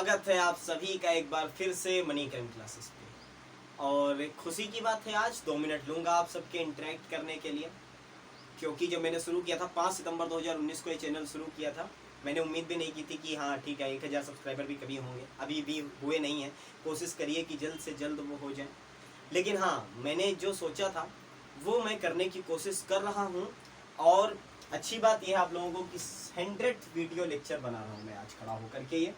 स्वागत है आप सभी का एक बार फिर से मनी करेंट क्लासेस पे। और एक खुशी की बात है, आज 2 मिनट लूँगा आप सबके इंटरेक्ट करने के लिए, क्योंकि जब मैंने शुरू किया था 5 सितंबर 2019 को ये चैनल शुरू किया था, मैंने उम्मीद भी नहीं की थी कि हाँ ठीक है 1000 सब्सक्राइबर भी कभी होंगे, अभी भी हुए नहीं हैं। कोशिश करिए कि जल्द से जल्द वो हो जाए, लेकिन हाँ मैंने जो सोचा था वो मैं करने की कोशिश कर रहा हूँ। और अच्छी बात यह है आप लोगों को कि 100 वीडियो लेक्चर बना रहा हूँ मैं आज खड़ा होकर के, ये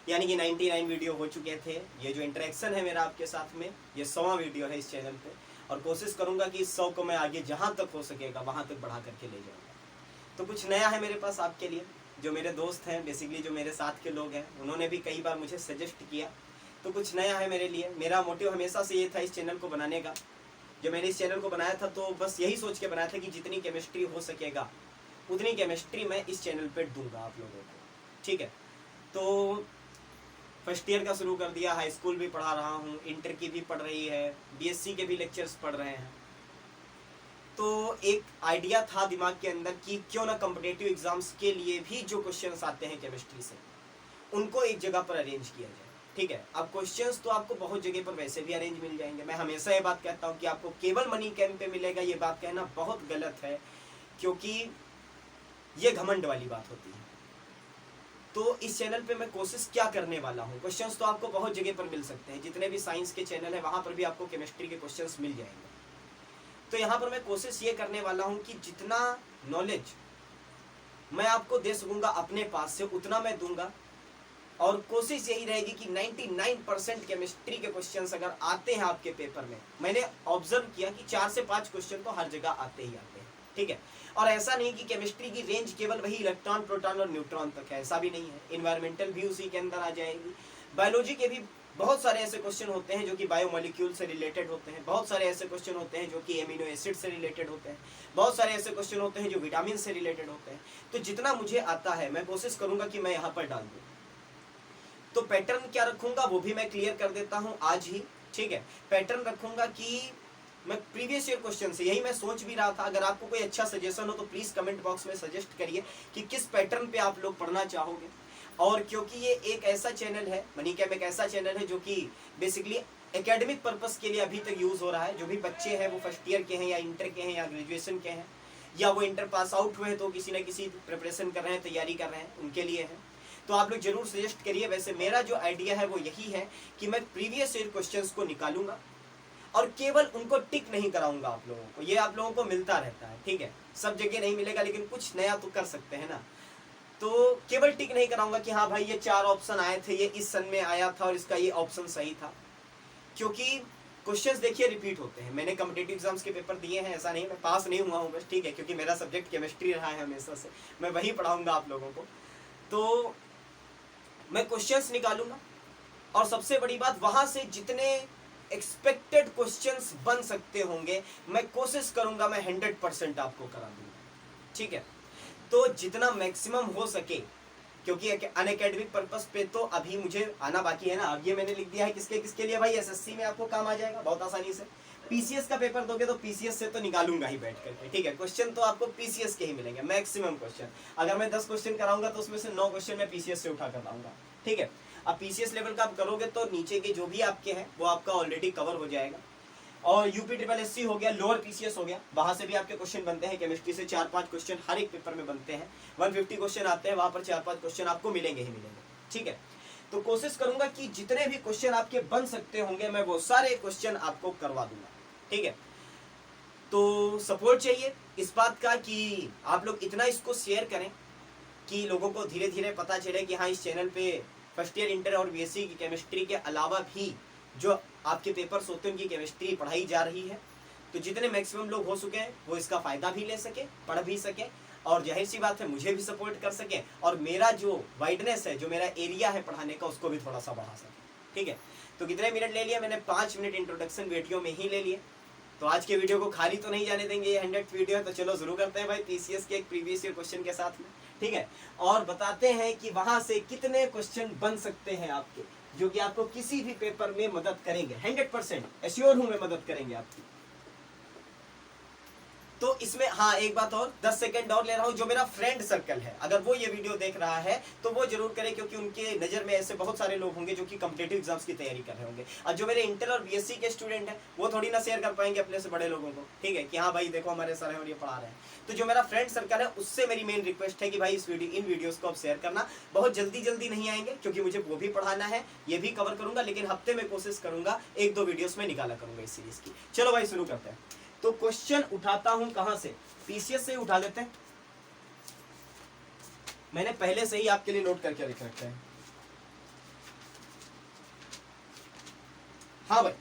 यानी कि 99 वीडियो हो चुके थे। ये जो इंटरेक्शन है मेरा आपके साथ में, ये 100वां वीडियो है इस चैनल पे, और कोशिश करूंगा कि इस 100 को मैं आगे जहां तक हो सकेगा वहां तक बढ़ा करके ले जाऊंगा। तो कुछ नया है मेरे पास आपके लिए। जो मेरे दोस्त हैं, बेसिकली जो मेरे साथ के लोग हैं, उन्होंने भी कई बार मुझे सजेस्ट किया, तो कुछ नया है मेरे लिए। मेरा मोटिव हमेशा से ये था इस चैनल को बनाने का। जब मैंने इस चैनल को बनाया था तो बस यही सोच के बनाया था कि जितनी केमिस्ट्री हो सकेगा उतनी केमिस्ट्री मैं इस चैनल पर दूंगा आप लोगों को, ठीक है। तो फर्स्ट ईयर का शुरू कर दिया, हाई स्कूल भी पढ़ा रहा हूँ, इंटर की भी पढ़ रही है, बीएससी के भी लेक्चर्स पढ़ रहे हैं। तो एक आइडिया था दिमाग के अंदर कि क्यों ना कॉम्पिटिटिव एग्जाम्स के लिए भी जो क्वेश्चंस आते हैं केमिस्ट्री से उनको एक जगह पर अरेंज किया जाए, ठीक है। अब क्वेश्चंस तो आपको बहुत जगह पर वैसे भी अरेंज मिल जाएंगे। मैं हमेशा ये बात कहता हूँ कि आपको केवल मनी कैंप पे मिलेगा, ये बात कहना बहुत गलत है, क्योंकि ये घमंड वाली बात होती है। तो इस चैनल पे मैं कोशिश क्या करने वाला हूँ, क्वेश्चंस तो आपको बहुत जगह पर मिल सकते हैं, जितने भी साइंस के चैनल है वहां पर भी आपको केमिस्ट्री के क्वेश्चंस मिल जाएंगे। तो यहाँ पर मैं कोशिश ये करने वाला हूँ कि जितना नॉलेज मैं आपको दे सकूंगा अपने पास से उतना मैं दूंगा, और कोशिश यही रहेगी कि 99% केमिस्ट्री के क्वेश्चंस अगर आते हैं आपके पेपर में, मैंने ऑब्जर्व किया कि 4 से 5 क्वेश्चन तो हर जगह आते ही आते हैं, ठीक है। और ऐसा नहीं कि केमिस्ट्री की रेंज केवल वही इलेक्ट्रॉन, प्रोटॉन और न्यूट्रॉन तक है, ऐसा भी नहीं है। इन्वायरमेंटल भी उसी के अंदर आ जाएगी। बायोलॉजी के भी बहुत सारे ऐसे क्वेश्चन होते हैं जो कि बायोमोलिक्यूल से रिलेटेड होते हैं, बहुत सारे ऐसे क्वेश्चन होते हैं जो कि एमिनो एसिड से रिलेटेड होते हैं, बहुत सारे ऐसे क्वेश्चन होते हैं जो विटामिन से रिलेटेड होते हैं। तो जितना मुझे आता है मैं कोशिश करूंगा कि मैं यहाँ पर डाल दूँ। तो पैटर्न क्या रखूंगा वो भी मैं क्लियर कर देता हूँ आज ही, ठीक है। पैटर्न रखूंगा कि मैं प्रीवियस ईयर क्वेश्चन से, यही मैं सोच भी रहा था, अगर आपको कोई अच्छा सजेशन हो तो प्लीज कमेंट बॉक्स में सजेस्ट करिए कि किस पैटर्न पे आप लोग पढ़ना चाहोगे। और क्योंकि ये एक ऐसा चैनल है, मनी कैंप एक ऐसा चैनल है जो कि बेसिकली एकेडमिक पर्पस के लिए अभी तक यूज हो रहा है। जो भी बच्चे हैं वो फर्स्ट ईयर के हैं या इंटर के हैं या ग्रेजुएशन के हैं, या वो इंटर पास आउट हुए हैं तो किसी न किसी प्रिपरेशन कर रहे हैं, तैयारी कर रहे हैं, उनके लिए है। तो आप लोग जरूर सजेस्ट करिए। वैसे मेरा जो आइडिया है वो यही है कि मैं प्रीवियस ईयर क्वेश्चंस को निकालूंगा और केवल उनको टिक नहीं कराऊंगा आप लोगों को। ये आप लोगों को मिलता रहता है, ठीक है, सब जगह नहीं मिलेगा, लेकिन कुछ नया तो कर सकते हैं ना। तो केवल टिक नहीं कराऊंगा कि हाँ भाई ये 4 ऑप्शन आए थे, ये इस सन में आया था और इसका ये ऑप्शन सही था, क्योंकि क्वेश्चंस देखिए रिपीट होते हैं। मैंने कॉम्पिटिटिव एग्जाम्स के पेपर दिए हैं, ऐसा नहीं मैं पास नहीं हुआ हूँ बस, ठीक है, क्योंकि मेरा सब्जेक्ट केमिस्ट्री रहा है हमेशा से, मैं वही पढ़ाऊंगा आप लोगों को। तो मैं क्वेश्चंस निकालूंगा और सबसे बड़ी बात, वहां से जितने एक्सपेक्टेड क्वेश्चंस बन सकते होंगे मैं कोशिश करूंगा मैं 100% आपको करा दूंगा, ठीक है। तो जितना मैक्सिमम हो सके, क्योंकि अनएकेडमिक पर्पस पे तो अभी मुझे आना बाकी है ना। अब ये मैंने लिख दिया है किसके किसके लिए, भाई एसएससी में आपको काम आ जाएगा बहुत आसानी से। पीसीएस का पेपर दोगे तो पीसीएस से तो निकालूंगा ही बैठ करके, ठीक है। क्वेश्चन तो आपको पीसीएस के ही मिलेंगे मैक्सिमम क्वेश्चन। अगर मैं 10 क्वेश्चन कराऊंगा तो उसमें से 9 क्वेश्चन मैं पीसीएस से उठा कर लाऊंगा, ठीक है। अब पीसीएस लेवल का आप करोगे तो नीचे के जो भी आपके हैं वो आपका ऑलरेडी कवर हो जाएगा। और यूपी ट्रिपल एससी हो गया, लोअर पीसीएस हो गया, वहां से भी आपके क्वेश्चन बनते हैं। केमिस्ट्री से 4-5 क्वेश्चन हर एक पेपर में बनते हैं, 150 क्वेश्चन आते हैं, वहां पर 4-5 क्वेश्चन आपको मिलेंगे ही मिलेंगे, ठीक है। तो कोशिश करूंगा कि जितने भी क्वेश्चन आपके बन सकते होंगे मैं वो सारे क्वेश्चन आपको करवा दूंगा, ठीक है। तो सपोर्ट चाहिए इस बात का कि आप लोग इतना इसको शेयर करें कि लोगों को धीरे धीरे पता चले कि हाँ इस चैनल पे फर्स्ट ईयर, इंटर और बीएससी की केमिस्ट्री के अलावा भी जो आपके पेपर्स होते हैं उनकी केमिस्ट्री पढ़ाई जा रही है। तो जितने मैक्सिमम लोग हो सके वो इसका फायदा भी ले सके, पढ़ भी सके, और जाहिर सी बात है मुझे भी सपोर्ट कर सके, और मेरा जो वाइडनेस है, जो मेरा एरिया है पढ़ाने का, उसको भी थोड़ा सा बढ़ा सके, ठीक है। तो कितने मिनट ले लिया मैंने? 5 मिनट इंट्रोडक्शन वीडियो में ही ले लिए। तो आज के वीडियो को खाली तो नहीं जाने देंगे, ये 100 वीडियो है, तो चलो शुरू करते हैं भाई पीसीएस के एक प्रीवियस ईयर क्वेश्चन के साथ में, ठीक है। और बताते हैं कि वहां से कितने क्वेश्चन बन सकते हैं आपके, जो कि आपको किसी भी पेपर में मदद करेंगे। 100% एश्योर हूं मैं, मदद करेंगे आपकी। तो इसमें हाँ एक बात और 10 सेकंड और ले रहा हूँ, जो मेरा फ्रेंड सर्कल है अगर वो ये वीडियो देख रहा है तो वो जरूर करे, क्योंकि उनके नज़र में ऐसे बहुत सारे लोग होंगे जो कि कॉम्पिटिटिव एग्जाम्स की तैयारी कर रहे होंगे, और जो मेरे इंटर और बीएससी के स्टूडेंट हैं वो थोड़ी ना शेयर कर पाएंगे अपने से बड़े लोगों को, ठीक है, कि हाँ भाई देखो हमारे सर है और ये पढ़ा रहे हैं। तो जो मेरा फ्रेंड सर्कल है उससे मेरी मेन रिक्वेस्ट है कि भाई इन वीडियोज़ को आप शेयर करना। बहुत जल्दी नहीं आएंगे क्योंकि मुझे वो भी पढ़ाना है, ये भी कवर करूंगा, लेकिन हफ्ते में कोशिश करूंगा 1-2 वीडियोस में निकाला करूंगा इस सीरीज की। चलो भाई शुरू करते हैं। तो क्वेश्चन उठाता हूं कहां से, पीसीएस से उठा लेते हैं। मैंने पहले से ही आपके लिए नोट करके लिख रखा है। हाँ भाई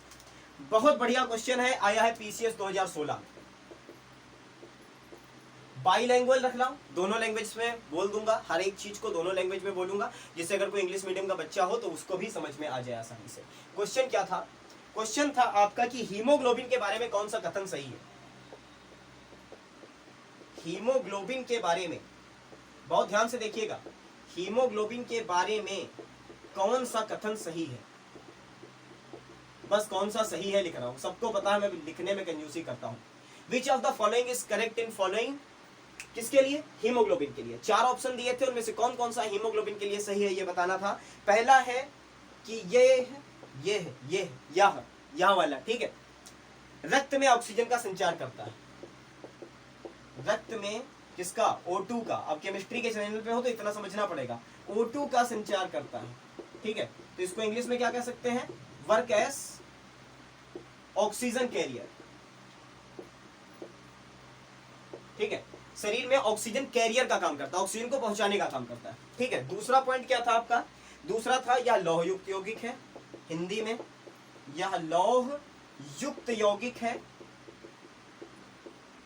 बहुत बढ़िया क्वेश्चन है, आया है पीसीएस 2016। बाईलैंग्वेज रख रहा हूं, दोनों लैंग्वेज में बोल दूंगा, हर एक चीज को दोनों लैंग्वेज में बोलूंगा, जिससे अगर कोई इंग्लिश मीडियम का बच्चा हो तो उसको भी समझ में आ जाए आसानी से। क्वेश्चन क्या था? क्वेश्चन था आपका कि हीमोग्लोबिन के बारे में कौन सा कथन सही है। हीमोग्लोबिन के बारे में बहुत ध्यान से देखिएगा, हीमोग्लोबिन के बारे में कौन सा कथन सही है, बस कौन सा सही है लिख रहा हूं। सबको पता है मैं लिखने में कंजूसी करता हूं। Which of the following is correct in following, किसके लिए? हीमोग्लोबिन के लिए। 4 ऑप्शन दिए थे, उनमें से कौन कौन सा हीमोग्लोबिन के लिए सही है ये बताना था। पहला है कि ये है, ये है, ये है, यह वाला, ठीक है। रक्त में ऑक्सीजन का संचार करता है, रक्त में किसका? O2 का। अब केमिस्ट्री के चैनल पे हो तो इतना समझना पड़ेगा, O2 का संचार करता है, ठीक है। तो इसको इंग्लिश में क्या कह सकते हैं? वर्क एज ऑक्सीजन कैरियर, ठीक है। शरीर में ऑक्सीजन कैरियर का काम करता है, ऑक्सीजन को पहुंचाने का काम करता है, ठीक है। दूसरा पॉइंट क्या था आपका? दूसरा था यह लौह युक्त यौगिक है, हिंदी में यह लौह युक्त यौगिक है,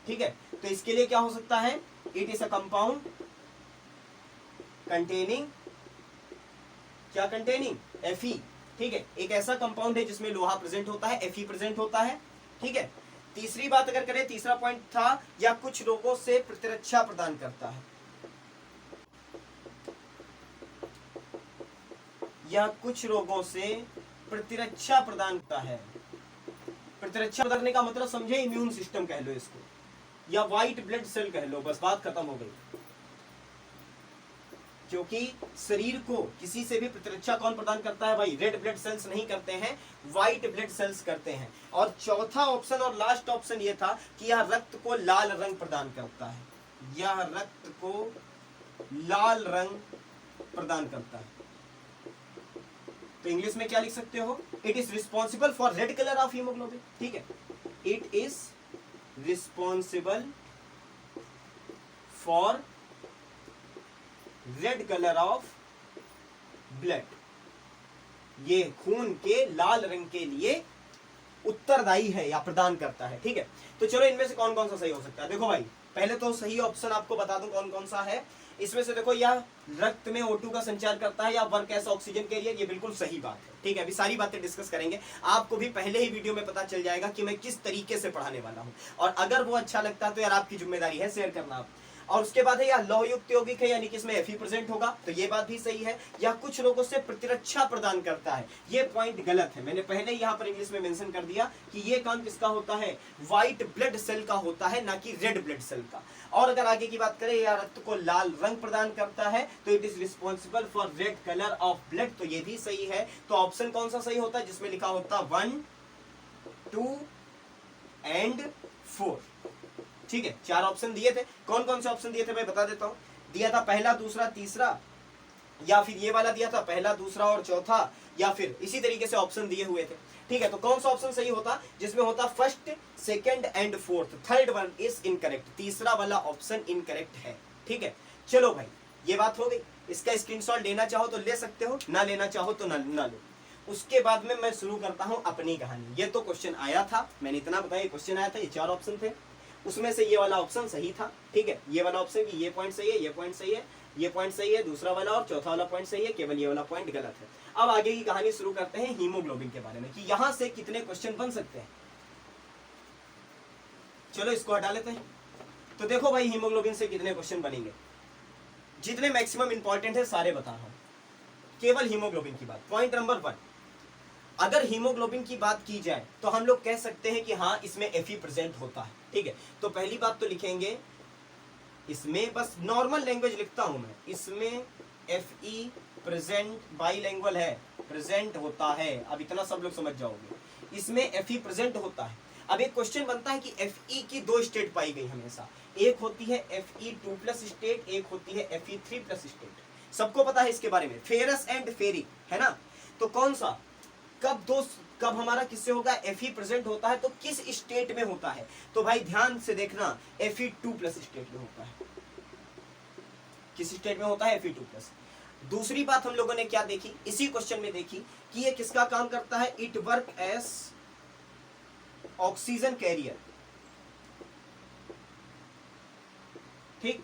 ठीक है। तो इसके लिए क्या हो सकता है? It is a compound containing, क्या कंटेनिंग? Fe, ठीक है। एक ऐसा कंपाउंड है जिसमें लोहा प्रेजेंट होता है, Fe प्रेजेंट होता है, ठीक है। तीसरी बात अगर करें, तीसरा पॉइंट था या कुछ रोगों से प्रतिरक्षा प्रदान करता है, या कुछ रोगों से प्रतिरक्षा प्रदान करता है। प्रतिरक्षा प्रदान करने का मतलब समझे, इम्यून सिस्टम कह लो इसको, या व्हाइट ब्लड सेल कह लो, बस बात खत्म हो गई। क्योंकि शरीर को किसी से भी प्रतिरक्षा कौन प्रदान करता है भाई? रेड ब्लड सेल्स नहीं करते हैं, व्हाइट ब्लड सेल्स करते हैं। और चौथा ऑप्शन और लास्ट ऑप्शन ये था कि यह रक्त को लाल रंग प्रदान करता है, यह रक्त को लाल रंग प्रदान करता है। तो इंग्लिश में क्या लिख सकते हो? It is responsible for red colour of haemoglobin, ठीक है। It is responsible for red colour of blood, ये खून के लाल रंग के लिए उत्तरदायी है या प्रदान करता है, ठीक है। तो चलो इनमें से कौन कौन सा सही हो सकता है। देखो भाई पहले तो सही ऑप्शन आपको बता दूं कौन कौन सा है। इसमें से देखो, यह रक्त में O2 का संचार करता है या वर्क एज ऑक्सीजन कैरियर, ये बिल्कुल सही बात है, ठीक है। अभी सारी बातें डिस्कस करेंगे, आपको भी पहले ही वीडियो में पता चल जाएगा कि मैं किस तरीके से पढ़ाने वाला हूं, और अगर वो अच्छा लगता है तो यार आपकी जिम्मेदारी है शेयर करना आप। और उसके बाद है यह लौह युक्त यौगिक है, यानी कि इसमें Fe प्रेजेंट होगा, तो ये बात भी सही है। यह कुछ रोगों से प्रतिरक्षा प्रदान करता है, ये पॉइंट गलत है। मैंने पहले ही यहाँ पर इंग्लिश में मेंशन कर दिया कि ये काम किसका होता है? व्हाइट ब्लड सेल का होता है, ना कि रेड ब्लड सेल का। और अगर आगे की बात करें, यह रक्त को लाल रंग प्रदान करता है, तो it is responsible for red colour of blood, तो ये भी सही है। तो ऑप्शन कौन सा सही होता है? जिसमें लिखा होता 1, 2 एंड 4, ठीक है। 4 ऑप्शन दिए थे। कौन कौन से ऑप्शन दिए थे मैं बता देता हूं। दिया था पहला, दूसरा, तीसरा, या फिर ये वाला दिया था पहला, दूसरा और चौथा, या फिर इसी तरीके से ऑप्शन दिए हुए थे, ठीक है। तो कौन सा ऑप्शन सही होता? जिसमें होता first, second and fourth, third one is incorrect, तीसरा वाला ऑप्शन इनकरेक्ट है, ठीक है। चलो भाई ये बात हो गई। इसका स्क्रीनशॉट लेना चाहो तो ले सकते हो, ना लेना चाहो तो ना लो। उसके बाद में मैं शुरू करता हूं अपनी कहानी। ये तो क्वेश्चन आया था, मैंने इतना बताया, क्वेश्चन आया था, ये 4 ऑप्शन थे, उसमें से ये वाला ऑप्शन सही था, ठीक है। ये वाला ऑप्शन की ये पॉइंट सही है, ये पॉइंट सही है, ये पॉइंट सही है, दूसरा वाला और चौथा वाला पॉइंट सही है, केवल ये वाला पॉइंट गलत है। अब आगे की कहानी शुरू करते हैं हीमोग्लोबिन के बारे में, कि यहां से कितने क्वेश्चन बन सकते हैं। चलो इसको हटा लेते हैं। तो देखो भाई हीमोग्लोबिन से कितने क्वेश्चन बनेंगे, जितने मैक्सिमम इंपॉर्टेंट है सारे बता रहा हूं, केवल हीमोग्लोबिन की बात। पॉइंट नंबर 1, अगर हीमोग्लोबिन की बात की जाए तो हम लोग कह सकते हैं कि हाँ इसमें Fe प्रेजेंट होता है। ठीक है, तो पहली बात तो लिखेंगे इसमें, बस नॉर्मल लैंग्वेज लिखता हूं मैं, इसमें Fe प्रेजेंट, बाईलैंग्वेज है, प्रेजेंट होता है। अब इतना सब लोग समझ जाओगे, इसमें Fe प्रेजेंट होता है। अब एक क्वेश्चन बनता है कि Fe की दो स्टेट पाई गई हमेशा, एक होती है Fe2+ स्टेट, एक होती है Fe3+ स्टेट। सबको पता है इसके बारे में, फेरस एंड फेरिक, है ना। तो कौन सा, कब हमारा किससे होगा, Fe प्रेजेंट होता है तो किस स्टेट में होता है, तो भाई ध्यान से देखना, Fe2+ स्टेट में होता है। किस स्टेट में होता है, Fe2+। दूसरी बात हम लोगों ने क्या देखी इसी क्वेश्चन में देखी कि ये किसका काम करता है, it work as oxygen carrier. ठीक,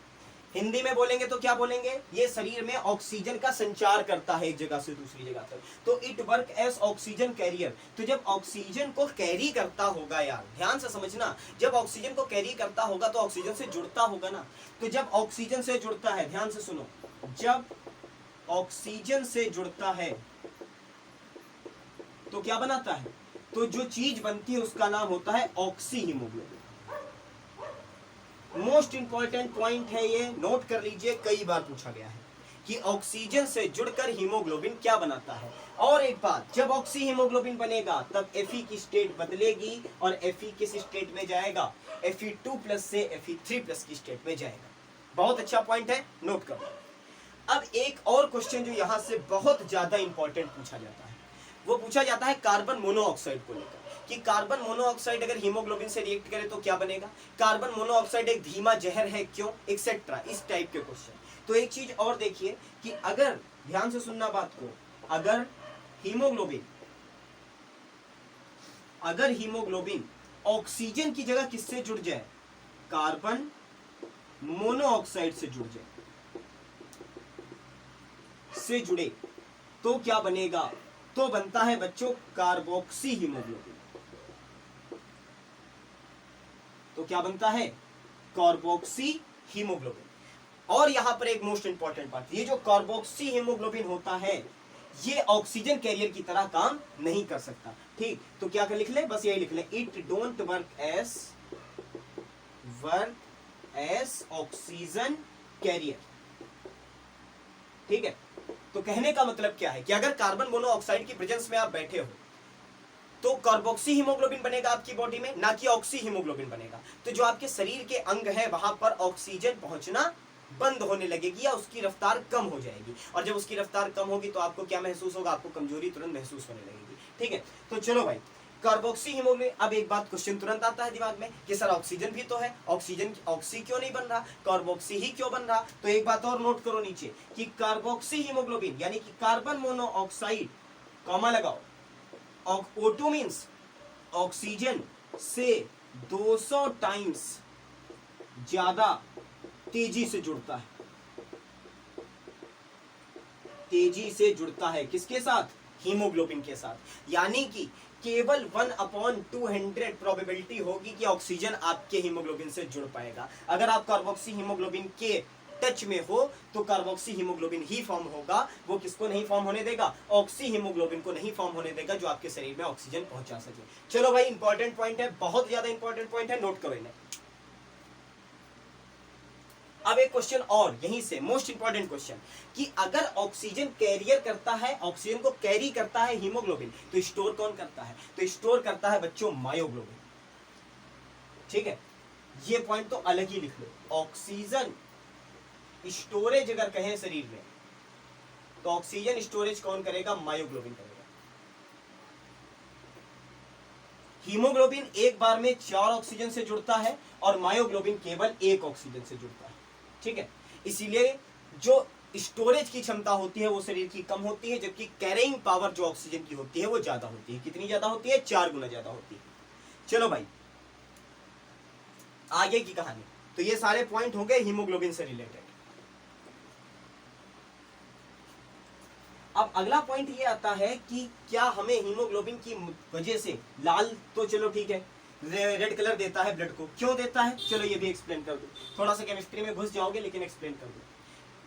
हिंदी में बोलेंगे तो क्या बोलेंगे, ये शरीर में ऑक्सीजन का संचार करता है एक जगह से दूसरी जगह तक, तो it work as oxygen carrier. तो जब ऑक्सीजन को कैरी करता होगा, यार ध्यान से समझना, जब ऑक्सीजन को कैरी करता होगा तो ऑक्सीजन से जुड़ता होगा ना। तो जब ऑक्सीजन से जुड़ता है, ध्यान से सुनो, जब ऑक्सीजन से जुड़ता है तो क्या बनाता है, तो जो चीज बनती है उसका नाम होता है oxy haemoglobin. Most important point है ये, नोट कर लीजिए, कई बार पूछा गया है कि ऑक्सीजन से जुड़कर हीमोग्लोबिन क्या बनाता है। और एक बात, जब ऑक्सी हीमोग्लोबिन बनेगा तब Fe की स्टेट बदलेगी और Fe किस स्टेट में जाएगा, Fe2+ से Fe3+ की स्टेट में जाएगा। बहुत अच्छा पॉइंट है, नोट करो। अब एक और क्वेश्चन जो यहां से बहुत ज्यादा इंपॉर्टेंट पूछा जाता है, वो पूछा जाता है कार्बन मोनोऑक्साइड को लेकर, कि कार्बन मोनोऑक्साइड अगर हीमोग्लोबिन से रिएक्ट करे तो क्या बनेगा, कार्बन मोनोऑक्साइड एक धीमा जहर है क्यों, एक्सेट्रा, इस टाइप के क्वेश्चन। तो एक चीज और देखिए कि अगर, ध्यान से सुनना बात को, अगर हीमोग्लोबिन ऑक्सीजन की जगह किससे जुड़ जाए, कार्बन मोनोऑक्साइड से जुड़ जाए, से जुड़े, तो क्या बनेगा, तो बनता है बच्चों कार्बोक्सी हीमोग्लोबिन। तो क्या बनता है, कार्बोक्सी हीमोग्लोबिन। और यहां पर एक मोस्ट इंपॉर्टेंट बात, ये जो कार्बोक्सी हीमोग्लोबिन होता है ये ऑक्सीजन कैरियर की तरह काम नहीं कर सकता। ठीक, तो क्या कर लिख ले, बस यही लिख ले, it don't work as oxygen carrier. ठीक है, तो कहने का मतलब क्या है कि अगर कार्बन मोनोऑक्साइड की प्रेजेंस में आप बैठे हो तो कार्बोक्सी हीमोग्लोबिन बनेगा आपकी बॉडी में, ना कि ऑक्सी हीमोग्लोबिन बनेगा। तो जो आपके शरीर के अंग है वहां पर ऑक्सीजन पहुंचना बंद होने लगेगी या उसकी रफ्तार कम हो जाएगी, और जब उसकी रफ्तार कम होगी तो आपको क्या महसूस होगा, आपको कमजोरी तुरंत महसूस होने लगेगी। ठीक है, तो चलो भाई, कार्बोक्सी हीमोग्लोबिन। अब एक बात क्वेश्चन तुरंत आता है दिमाग में कि सर ऑक्सीजन भी तो है, ऑक्सी क्यों नहीं बन रहा, कार्बोक्सी ही क्यों बन रहा। तो एक बात और नोट करो नीचे कि कार्बोक्सी हीमोग्लोबिन यानी कि कार्बन मोनोऑक्साइड, कॉमा लगाओ, O2 मींस ऑक्सीजन से 200 टाइम्स ज्यादा तेजी से जुड़ता है, तेजी से जुड़ता है किसके साथ, हीमोग्लोबिन के साथ। यानी कि केवल 1/200 प्रोबेबिलिटी होगी कि ऑक्सीजन आपके हीमोग्लोबिन से जुड़ पाएगा। अगर आप कार्बोक्सी हीमोग्लोबिन के टच में हो तो कार्बोक्सी हीमोग्लोबिन ही फॉर्म होगा। वो किसको नहीं फॉर्म होने देगा, ऑक्सी हीमोग्लोबिन को नहीं फॉर्म होने देगा जो आपके शरीर में ऑक्सीजन पहुंचा सके। चलो भाई, इंपॉर्टेंट पॉइंट है, बहुत ज्यादा इंपॉर्टेंट पॉइंट है, नोट करो इन्हें। अब एक क्वेश्चन और यहीं से, मोस्ट इंपॉर्टेंट क्वेश्चन, कि अगर ऑक्सीजन कैरियर करता है, ऑक्सीजन को कैरी करता है हीमोग्लोबिन, तो स्टोर कौन करता है, तो स्टोर करता है बच्चों मायोग्लोबिन। ठीक है, ये पॉइंट तो अलग ही लिख लो। ऑक्सीजन स्टोरेज अगर कहें शरीर में तो ऑक्सीजन स्टोरेज कौन करेगा, मायोग्लोबिन करेगा। हीमोग्लोबिन एक बार में 4 ऑक्सीजन से जुड़ता है और मायोग्लोबिन केवल 1 ऑक्सीजन से जुड़ता है। ठीक है, इसीलिए जो स्टोरेज की क्षमता होती है वो शरीर की कम होती है, जबकि कैरिंग पावर जो ऑक्सीजन की होती है वो ज्यादा होती है। कितनी ज्यादा होती है, 4 गुना ज्यादा होती है। चलो भाई, आगे की कहानी। तो ये सारे पॉइंट हो गए हीमोग्लोबिन से रिलेटेड। अब अगला पॉइंट ये आता है कि क्या हमें हीमोग्लोबिन की वजह से, लाल तो चलो ठीक है, रेड कलर देता है ब्लड को, क्यों देता है, चलो ये भी एक्सप्लेन कर दो। थोड़ा सा केमिस्ट्री में घुस जाओगे लेकिन एक्सप्लेन कर दो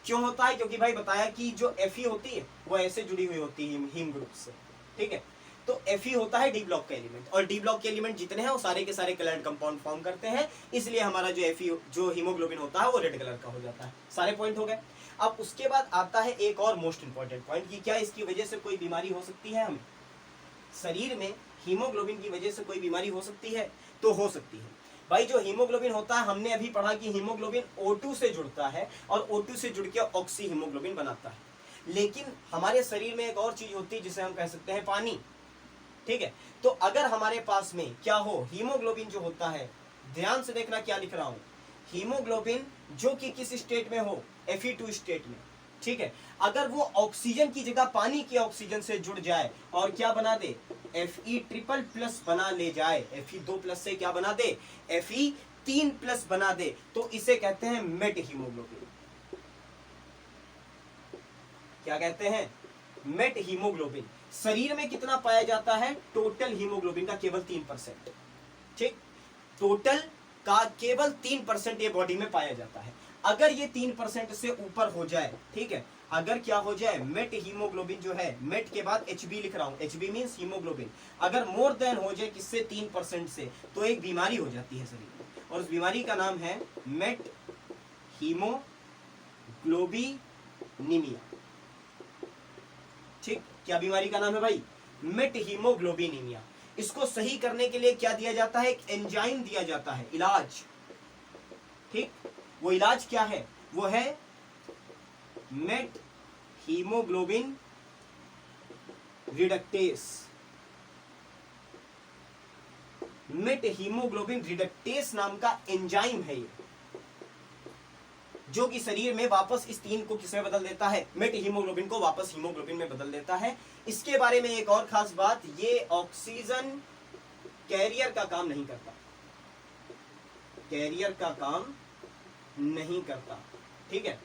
क्यों होता है। क्योंकि भाई बताया कि जो Fe होती है वो ऐसे जुड़ी हुई होती है हीम ग्रुप से। ठीक है, तो Fe होता है डी ब्लॉक का एलिमेंट, और डी ब्लॉक के एलिमेंट जितने हैं वो सारे के सारे कलर्ड कंपाउंड फॉर्म करते हैं, इसलिए हमारा जो Fe जो हीमोग्लोबिन होता है वो रेड कलर का हो जाता है। सारे पॉइंट हो गए। अब उसके बाद आता है एक और मोस्ट इंपॉर्टेंट पॉइंट कि क्या इसकी वजह से कोई बीमारी हो सकती है हमें शरीर में? हीमोग्लोबिन की वजह से कोई बीमारी हो सकती है? तो हो सकती है भाई। जो हीमोग्लोबिन होता है, हमने अभी पढ़ा कि हीमोग्लोबिन O2 से जुड़ता है और O2 से जुड़ के ऑक्सी हीमोग्लोबिन बनाता है। लेकिन हमारे शरीर में एक और चीज होती है जिसे हम कह सकते हैं पानी, ठीक है। तो अगर हमारे पास में क्या हो, हीमोग्लोबिन जो होता है, ध्यान से देखना क्या लिख रहा हूं, हीमोग्लोबिन जो कि किस स्टेट में हो, Fe2 स्टेट में, ठीक है। अगर वो ऑक्सीजन की जगह पानी के ऑक्सीजन से जुड़ जाए और क्या बना दे, Fe3+ बना ले जाए, Fe2+ से क्या बना दे, Fe3+ बना दे, तो इसे कहते हैं मेट हीमोग्लोबिन। क्या कहते हैं? Met haemoglobin. शरीर में कितना पाया जाता है? टोटल हीमोग्लोबिन का केवल 3%, ठीक। टोटल का केवल 3% ये बॉडी में पाया जाता है। अगर ये 3% से ऊपर हो जाए, ठीक है, अगर क्या हो जाए, मेट हीमोग्लोबिन जो है, मेट के बाद HB लिख रहा हूं, HB मींस हीमोग्लोबिन, अगर मोर देन हो जाए किससे, 3% से, तो एक बीमारी हो जाती है शरीर में, और उस बीमारी का नाम है मेट हीमोग्लोबिनीमिया, ठीक। क्या बीमारी का नाम है भाई? मेट हीमोग्लोबिनीमिया। इसको सही करने के लिए क्या दिया जाता है? एक एंजाइम दिया जाता है, इलाज, ठीक। वो इलाज क्या है? वो है met haemoglobin reductase. Met haemoglobin reductase नाम का एंजाइम है ये, जो कि शरीर में वापस इस 3 को किसमें बदल देता है, मेट हीमोग्लोबिन को वापस हीमोग्लोबिन में बदल देता है। इसके बारे में एक और खास बात, ये ऑक्सीजन कैरियर का काम नहीं करता, कैरियर का काम नहीं करता, ठीक है।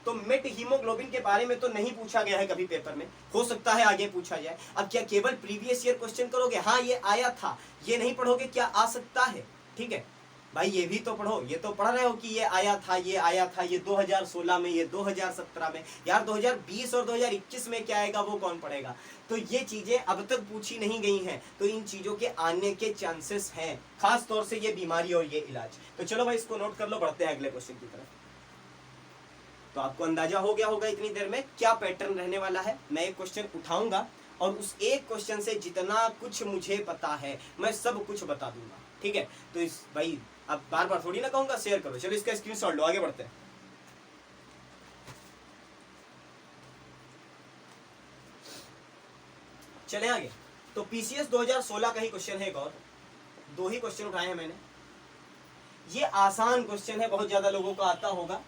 तो मेट हीमोग्लोबिन के बारे में तो नहीं पूछा गया है कभी पेपर में, हो सकता है आगे पूछा जाए। अब क्या केवल प्रीवियस ईयर क्वेश्चन करोगे, हाँ ये आया था, ये नहीं पढ़ोगे क्या आ सकता है, ठीक है भाई, ये भी तो पढ़ो। ये तो पढ़ रहे हो कि ये आया था, ये आया था, ये 2016 में, ये 2017 में, यार 2020 और 2021 में क्या आएगा वो कौन पढ़ेगा? तो ये चीजें अब तक पूछी नहीं गई हैं, तो इन चीजों के आने के चांसेस हैं, खास तौर से ये बीमारी और ये इलाज। तो चलो भाई इसको नोट कर लो, बढ़ते हैं अगले क्वेश्चन की तरफ। तो आपको अंदाजा हो गया होगा इतनी देर में क्या पैटर्न रहने वाला है। मैं एक क्वेश्चन उठाऊंगा और उस एक क्वेश्चन से जितना कुछ मुझे पता है मैं सब कुछ बता दूंगा, ठीक है। तो इस भाई अब बार बार थोड़ी ना कहूंगा शेयर करो। चलो इसका स्क्रीनशॉट लो, आगे बढ़ते हैं। चले आगे। तो पीसीएस 2016 का ही क्वेश्चन है, एक और 2 ही क्वेश्चन उठाए हैं मैंने। ये आसान क्वेश्चन है, बहुत ज्यादा लोगों को आता होगा,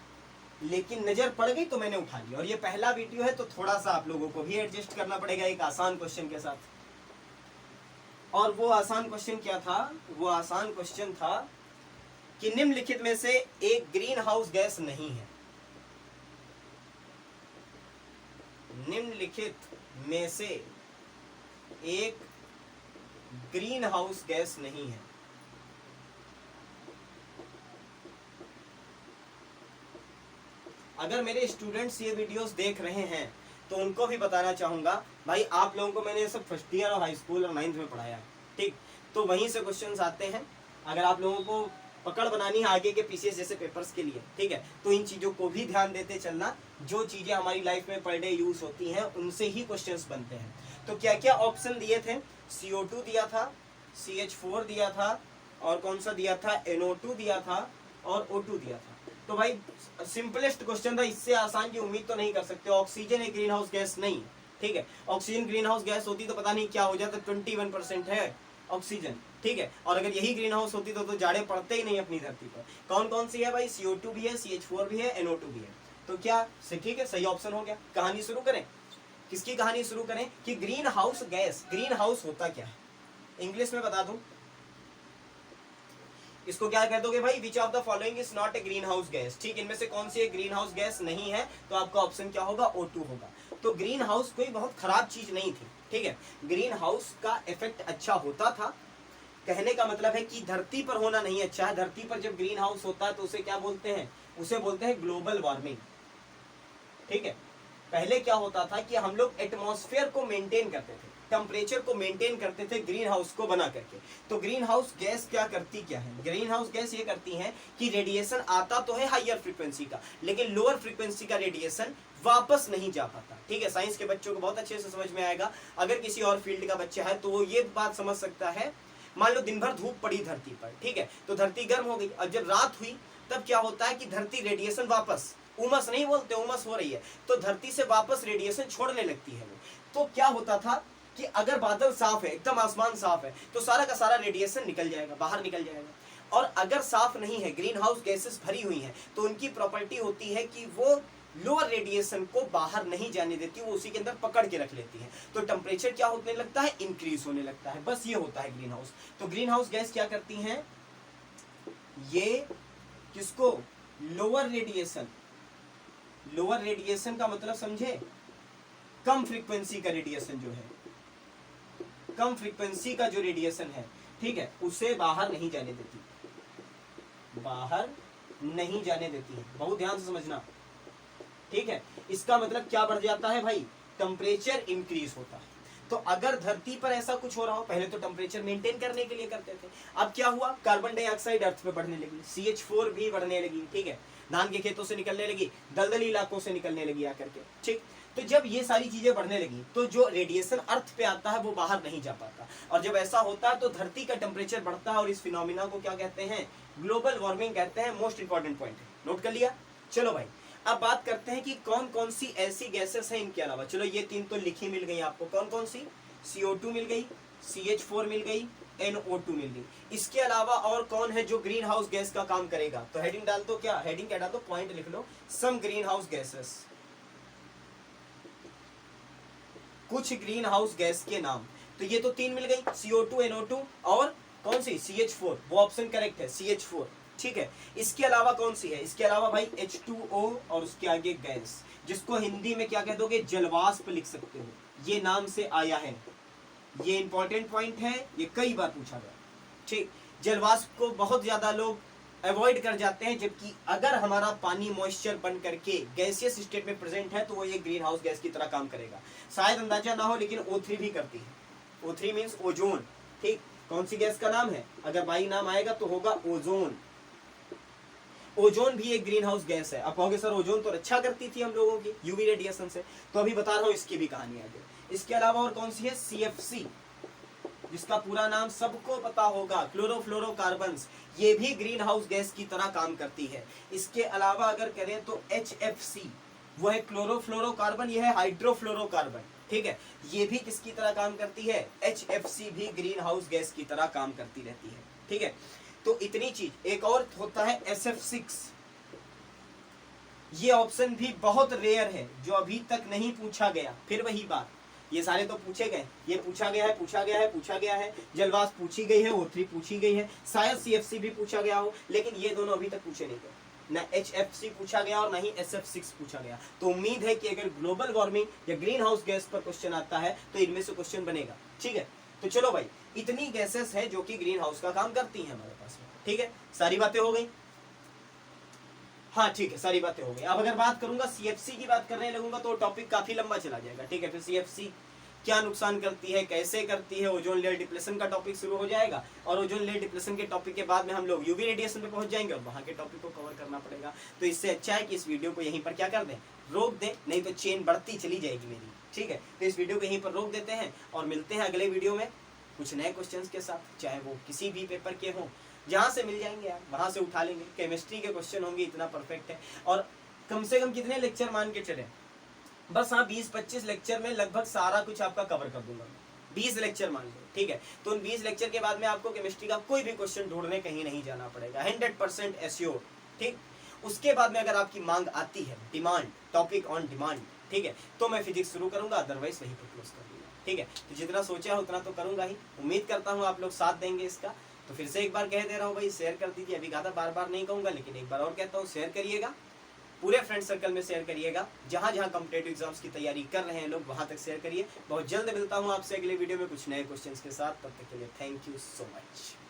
लेकिन नजर पड़ गई तो मैंने उठा लिया। और ये पहला वीडियो है तो थोड़ा सा आप लोगों को भी एडजस्ट करना पड़ेगा एक आसान क्वेश्चन के साथ। और वो आसान क्वेश्चन क्या था? वो आसान क्वेश्चन था कि निम्नलिखित में से एक ग्रीन हाउस गैस नहीं है। निम्नलिखित में से एक ग्रीन हाउस गैस नहीं है। अगर मेरे स्टूडेंट्स ये वीडियोस देख रहे हैं तो उनको भी बताना चाहूंगा, भाई आप लोगों को मैंने ये सब फर्स्ट ईयर और हाई स्कूल और 9th में पढ़ाया है, ठीक। तो वहीं से क्वेश्चंस आते हैं। अगर आप लोगों को पकड़ बनानी है आगे के पीसीएस जैसे पेपर्स के लिए, ठीक है, तो इन चीज़ों को भी ध्यान देते चलना। जो चीज़ें हमारी लाइफ में पर डे यूज होती हैं उनसे ही क्वेश्चंस बनते हैं। तो क्या क्या ऑप्शन दिए थे? CO2 दिया था, CH4 दिया था, और कौन सा दिया था? NO2 दिया था, और O2 दिया था। तो भाई सिंपलेस्ट क्वेश्चन था, इससे आसान की उम्मीद तो नहीं कर सकते। ऑक्सीजन एक ग्रीन हाउस गैस नहीं, ठीक है। ऑक्सीजन ग्रीन हाउस गैस होती तो पता नहीं क्या हो जाता। 21% है ऑक्सीजन, ठीक है। और अगर यही ग्रीन हाउस होती तो जाड़े पड़ते ही नहीं अपनी धरती पर। कौन कौन सी है भाई? CO2 भी है, CH4 भी है, NO2 भी है। तो क्या ठीक है, सही ऑप्शन हो गया। कहानी शुरू करें। किसकी कहानी शुरू करें कि green house gas, green house होता क्या है? इंग्लिश में बता दूं, इसको क्या कह दोगे भाई? Which of the following is not a green house gas, ठीक। इनमें से कौन सी एक ग्रीन हाउस गैस नहीं है? तो आपका ऑप्शन क्या होगा? O2 होगा। तो ग्रीन हाउस कोई बहुत खराब चीज नहीं थी, ठीक है। ग्रीन हाउस का इफेक्ट अच्छा होता था। कहने का मतलब है कि धरती पर होना नहीं अच्छा है। धरती पर जब ग्रीन हाउस होता है तो उसे क्या बोलते हैं? उसे बोलते हैं ग्लोबल वार्मिंग, ठीक है। पहले क्या होता था कि हम लोग एटमॉस्फेयर को मेंटेन करते थे, टेम्परेचर को मेंटेन करते थे ग्रीन हाउस को बना करके। तो ग्रीन हाउस गैस क्या करती क्या है, ग्रीन हाउस गैस ये करती है कि रेडिएशन आता तो है हायर फ्रीक्वेंसी का, लेकिन लोअर फ्रीक्वेंसी का रेडिएशन वापस नहीं जा पाता। ठीक है, साइंस के बच्चों को बहुत अच्छे से समझ में आएगा। अगर किसी और फील्ड का बच्चा है तो वो ये बात समझ सकता है, मान लो दिन भर धूप पड़ी धरती पर, ठीक है, तो धरती गर्म हो गई, और जब रात हुई तब क्या होता है कि धरती रेडिएशन वापस, उमस नहीं बोलते, उमस हो रही है तो धरती से वापस रेडिएशन छोड़ने लगती है वो। तो क्या होता था कि अगर बादल साफ है, एकदम आसमान साफ है, तो सारा का सारा रेडिएशन निकल जाएगा, बाहर निकल जाएगा। और अगर साफ नहीं है, ग्रीन हाउस गैसेस भरी हुई हैं, तो उनकी प्रॉपर्टी होती है कि वो लोअर रेडिएशन को बाहर नहीं जाने देती, वो उसी के अंदर पकड़ के रख लेती है। तो टेम्परेचर क्या होने लगता है, इंक्रीज होने लगता है। बस ये होता है ग्रीन हाउस। तो ग्रीन हाउस गैस क्या करती हैं, ये किसको, लोअर रेडिएशन, लोअर रेडिएशन का मतलब समझे, कम फ्रीक्वेंसी का रेडिएशन जो है, कम फ्रीक्वेंसी का जो रेडिएशन है, ठीक है, उसे बाहर नहीं जाने देती, बाहर नहीं जाने देती है। बहुत ध्यान से समझना, ठीक है। इसका मतलब क्या बढ़ जाता है भाई, टेम्परेचर इंक्रीज होता है। तो अगर धरती पर ऐसा कुछ हो रहा हो, पहले तो टेम्परेचर मेंटेन करने के लिए करते थे, अब क्या हुआ, कार्बन डाइऑक्साइड अर्थ पे बढ़ने लगी, CH4 भी बढ़ने लगी, ठीक है, धान के खेतों से निकलने लगी, दलदली इलाकों से निकलने लगी आकर के, ठीक। तो जब ये सारी चीजें बढ़ने लगी तो जो रेडिएशन अर्थ पे आता है वो बाहर नहीं जा पाता, और जब ऐसा होता है तो धरती का टेम्परेचर बढ़ता है, और इस फिनोमिना को क्या कहते हैं, ग्लोबल वार्मिंग कहते हैं। मोस्ट इंपॉर्टेंट पॉइंट है, नोट कर लिया। चलो भाई, अब बात करते हैं कि कौन कौन सी ऐसी गैसेस हैं इनके अलावा। चलो ये तीन तो लिखी मिल गई आपको, कौन कौन सी, CO2 मिल गई, CH4 मिल गई, NO2 मिल गई। इसके अलावा और कौन है जो ग्रीन हाउस गैस का काम करेगा, तो हेडिंग डाल दो, क्या हेडिंग क्या डाल दो, पॉइंट लिख लो, सम ग्रीन हाउस गैसेस, कुछ ग्रीन हाउस गैस के नाम। तो ये तो तीन मिल गई, CO2, NO2 और कौन सी, CH4, वो ऑप्शन करेक्ट है, CH4, ठीक है। इसके अलावा कौन सी है, इसके अलावा भाई H2O और उसके आगे गैस, जिसको हिंदी में क्या कह दोगे, जलवाष्प लिख सकते हो, ये नाम से आया है। ये इंपॉर्टेंट पॉइंट है, ये कई बार पूछा गया, ठीक। जलवाष्प को बहुत ज्यादा लोग अवॉइड कर जाते हैं, जबकि अगर हमारा पानी मॉइस्चर बन करके गैसियस स्टेट में प्रेजेंट है तो वो ये ग्रीन हाउस गैस की तरह काम करेगा। शायद अंदाजा ना हो, लेकिन O3 भी करती है। O3 मीन्स ओजोन, ठीक। कौन सी गैस का नाम है, अगर बाई नाम आएगा तो होगा ओजोन। ओजोन भी एक ग्रीन हाउस गैस है। आप कहोगे सर ओजोन तो रक्षा करती थी हम लोगों की यूवी रेडिएशन से, तो अभी बता रहा हूँ इसकी भी कहानी आगे। इसके अलावा और कौन सी है, CFC, जिसका पूरा नाम सबको पता होगा, क्लोरोफ्लोरोकार्बन्स, ये भी ग्रीन हाउस गैस की तरह काम करती है। इसके अलावा अगर करें तो HFC, वो है क्लोरोफ्लोरोकार्बन, ये है हाइड्रोफ्लोरोकार्बन, ठीक है, ये भी किसकी तरह काम करती है, HFC भी ग्रीन हाउस गैस की तरह काम करती रहती है, ठीक है। तो इतनी चीज। एक और होता है SF6, ये ऑप्शन भी बहुत रेयर है, जो अभी तक नहीं पूछा गया। फिर वही बात, ये सारे तो पूछे गए, ये पूछा गया है, पूछा गया है, पूछा गया है, जलवाष्प पूछी गई है, O3 पूछी गई है, शायद CFC भी पूछा गया हो, लेकिन ये दोनों अभी तक पूछे नहीं गए, ना HFC पूछा गया और ना ही SF6 पूछा गया। तो उम्मीद है कि अगर ग्लोबल वार्मिंग या ग्रीन हाउस गैस पर क्वेश्चन आता है तो इनमें से क्वेश्चन बनेगा, ठीक है। तो चलो भाई, इतनी गैसेस है जो कि ग्रीन हाउस का काम करती हैं हमारे पास में, ठीक है। सारी बातें हो गई, हाँ ठीक है, सारी बातें हो गई। अब अगर बात करूंगा CFC की बात करने लगूंगा तो टॉपिक काफी लंबा चला जाएगा, ठीक है। फिर CFC क्या नुकसान करती है, कैसे करती है, ओजोन लेयर डिप्लेशन का टॉपिक शुरू हो जाएगा, और ओजोन लेयर डिप्लेशन के टॉपिक के बाद में हम लोग यूवी रेडिएशन पे पहुंच जाएंगे और वहां के टॉपिक को कवर करना पड़ेगा। तो इससे अच्छा है कि इस वीडियो को यहीं पर क्या कर दें, रोक दें, नहीं तो चेन बढ़ती चली जाएगी मेरी, ठीक है। तो इस वीडियो को यहीं पर रोक देते हैं और मिलते हैं अगले वीडियो में कुछ नए क्वेश्चंस के साथ, चाहे वो किसी भी पेपर के हों, जहाँ से मिल जाएंगे आप वहाँ से उठा लेंगे। केमिस्ट्री के क्वेश्चन होंगे, इतना परफेक्ट है। और कम से कम कितने लेक्चर मान के चले, बस हाँ 20-25 लेक्चर में लगभग सारा कुछ आपका कवर कर दूंगा, 20 लेक्चर मान लो, ठीक है। तो उन 20 लेक्चर के बाद में आपको केमिस्ट्री का कोई भी क्वेश्चन ढूंढने कहीं नहीं जाना पड़ेगा, 100% एश्योर, ठीक। उसके बाद में अगर आपकी मांग आती है, डिमांड, टॉपिक ऑन डिमांड, ठीक है, तो मैं फिजिक्स शुरू करूंगा, अदरवाइज वही पर क्लोज कर दूंगा, ठीक है। तो जितना सोचा है उतना तो करूंगा ही, उम्मीद करता हूँ आप लोग साथ देंगे इसका। तो फिर से एक बार कह दे रहा हूँ भाई, शेयर कर दीजिए। अभी कहा था बार बार नहीं कहूँगा, लेकिन एक बार और कहता हूँ, शेयर करिएगा, पूरे फ्रेंड सर्कल में शेयर करिएगा, जहाँ जहाँ कॉम्पिटिटिव एग्जाम्स की तैयारी कर रहे हैं लोग वहाँ तक शेयर करिए। बहुत जल्द मिलता हूँ आपसे अगले वीडियो में कुछ नए क्वेश्चंस के साथ, तब तक के लिए थैंक यू सो मच।